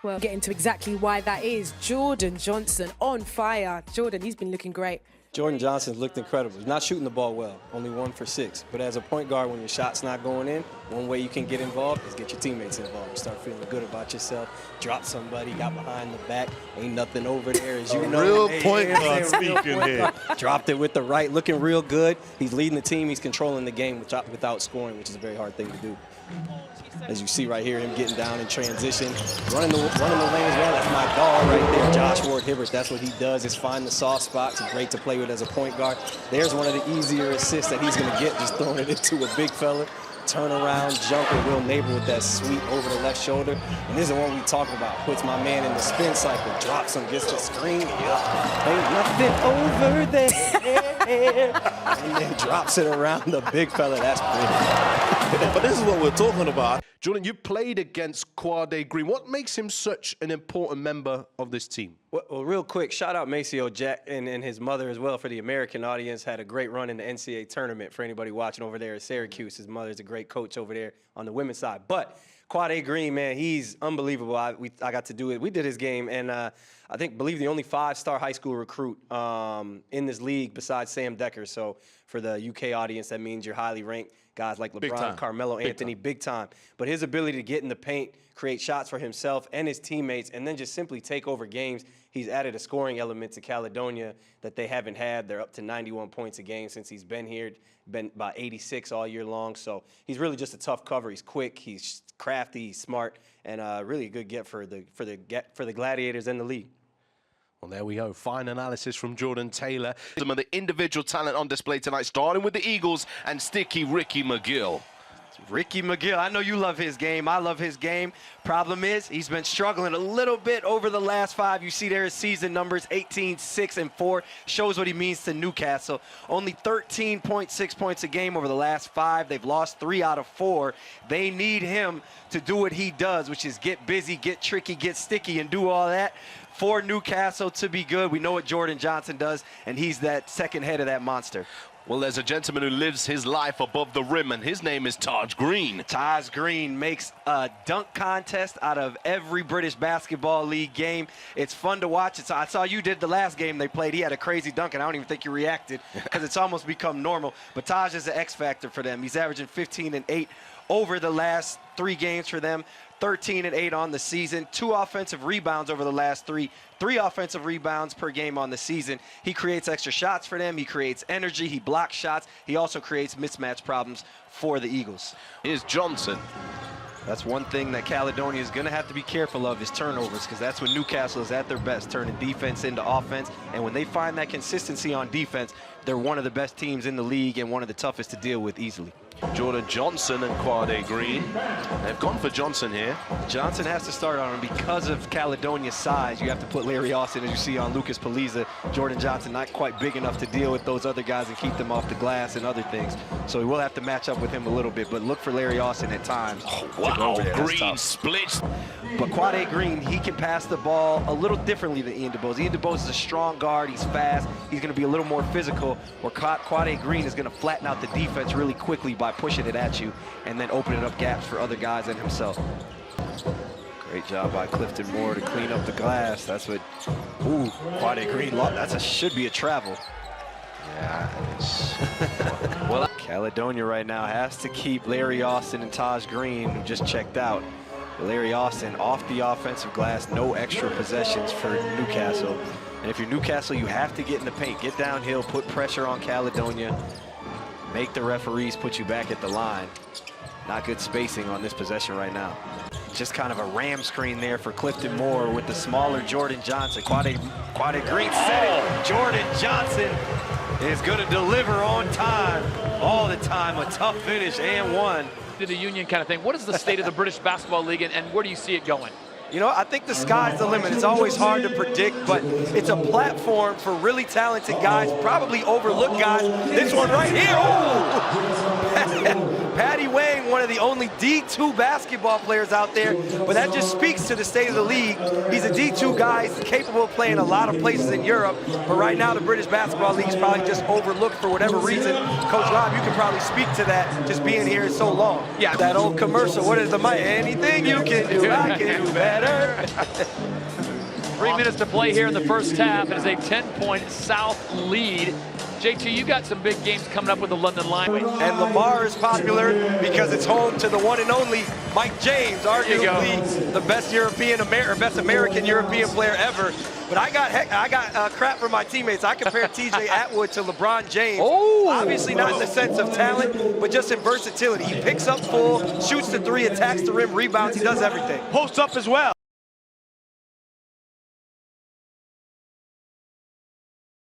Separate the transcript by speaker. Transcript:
Speaker 1: Well, get into exactly why that is. Jordan Johnson on fire. Jordan, he's been looking great.
Speaker 2: Jordan Johnson's looked incredible. He's not shooting the ball well, only 1 for 6. But as a point guard, when your shot's not going in, one way you can get involved is get your teammates involved. You start feeling good about yourself, drop somebody, got behind the back, ain't nothing over there, as you know.
Speaker 3: Real point guard speaking here.
Speaker 2: Dropped it with the right, looking real good. He's leading the team. He's controlling the game without scoring, which is a very hard thing to do. As you see right here, him getting down in transition, running the lane as well. That's my dog right there, Josh Ward-Hibbert. That's what he does, is find the soft spots. He's great to play with as a point guard. There's one of the easier assists that he's going to get, just throwing it into a big fella. Turn around, jumper, Will Neighbor with that sweep over the left shoulder. And this is the one we talking about. Puts my man in the spin cycle, drops him, gets the screen. Ain't nothing over there. And then drops it around the big fella. That's big.
Speaker 3: But this is what we're talking about. Jordan, you played against Quade Green. What makes him such an important member of this team?
Speaker 2: Well, real quick, shout out Maceo Jack and his mother as well for the American audience. Had a great run in the NCAA tournament for anybody watching over there at Syracuse. His mother's a great coach over there on the women's side. But Quade Green, man, he's unbelievable. I got to do it. We did his game, and I believe the only 5-star high school recruit in this league besides Sam Decker. So for the UK audience, that means you're highly ranked. Guys like LeBron, Carmelo Anthony, big time. But his ability to get in the paint, create shots for himself and his teammates, and then just simply take over games. He's added a scoring element to Caledonia that they haven't had. They're up to 91 points a game since he's been here, been about 86 all year long. So he's really just a tough cover. He's quick, he's crafty, he's smart, and really a good get for the Gladiators and the league.
Speaker 3: Well, there we go. Fine analysis from Jordan Taylor. Some of the individual talent on display tonight, starting with the Eagles and Sticky Ricky McGill.
Speaker 4: Ricky McGill, I know you love his game. I love his game. Problem is, he's been struggling a little bit over the last 5. You see there his season numbers, 18, 6, and 4. Shows what he means to Newcastle. Only 13.6 points a game over the last 5. They've lost 3 out of 4. They need him to do what he does, which is get busy, get tricky, get sticky, and do all that for Newcastle to be good. We know what Jordan Johnson does, and he's that second head of that monster.
Speaker 3: Well, there's a gentleman who lives his life above the rim, and his name is Taj Green.
Speaker 4: Taj Green makes a dunk contest out of every British Basketball League game. It's fun to watch. I saw you did the last game they played. He had a crazy dunk, and I don't even think you reacted because it's almost become normal. But Taj is an X factor for them. He's averaging 15 and 8 over the last 3 games for them. 13 and 8 on the season, 2 offensive rebounds over the last 3 offensive rebounds per game on the season. He creates extra shots for them. He creates energy. He blocks shots. He also creates mismatch problems for the Eagles.
Speaker 3: Here's Johnson.
Speaker 4: That's one thing that Caledonia is going to have to be careful of, is turnovers, because that's when Newcastle is at their best, turning defense into offense. And when they find that consistency on defense, they're one of the best teams in the league and one of the toughest to deal with easily.
Speaker 3: Jordan Johnson and Quade Green. They've gone for Johnson here.
Speaker 4: Johnson has to start on him because of Caledonia's size. You have to put Larry Austin, as you see on Lucas Paliza. Jordan Johnson not quite big enough to deal with those other guys and keep them off the glass and other things. So we will have to match up with him a little bit, but look for Larry Austin at times.
Speaker 3: Oh, wow, Green splits.
Speaker 4: But Quade Green, he can pass the ball a little differently than Ian DuBose. Ian DuBose is a strong guard. He's fast. He's going to be a little more physical, where Quade Green is going to flatten out the defense really quickly by pushing it at you and then opening up gaps for other guys and himself. Great job by Clifton Moore to clean up the glass. That's what, ooh, Quade Green, should be a travel. Yeah, it is. Well, Caledonia right now has to keep Larry Austin and Taj Green, who just checked out. Larry Austin off the offensive glass, no extra possessions for Newcastle. And if you're Newcastle, you have to get in the paint, get downhill, put pressure on Caledonia, make the referees put you back at the line. Not good spacing on this possession right now. Just kind of a ram screen there for Clifton Moore with the smaller Jordan Johnson. Quade Green set it. Jordan Johnson is going to deliver on time, all the time. A tough finish and one.
Speaker 5: To the union kind of thing. What is the state of the British Basketball League, and where do you see it going?
Speaker 4: You know, I think the sky's the limit. It's always hard to predict, but it's a platform for really talented guys, probably overlooked guys. This one right here, oh! Patty Wayne I'm one of the only D2 basketball players out there, but that just speaks to the state of the league. He's a D2 guy. He's capable of playing a lot of places in Europe, but right now the British Basketball League is probably just overlooked for whatever reason. Coach Rob, you can probably speak to that just being here so long.
Speaker 5: Yeah.
Speaker 4: That old commercial, what is the mic? Anything you can do, I can do better.
Speaker 5: 3 minutes to play here in the first half. It is a 10-point South lead. JT, you got some big games coming up with the London Lions.
Speaker 4: And Lamar is popular because it's home to the one and only Mike James, arguably the best best American European player ever. But I got crap from my teammates. I compared TJ Atwood to LeBron James.
Speaker 5: Oh.
Speaker 4: Obviously not in the sense of talent, but just in versatility. He picks up full, shoots the three, attacks the rim, rebounds. He does everything.
Speaker 6: Posts up as well.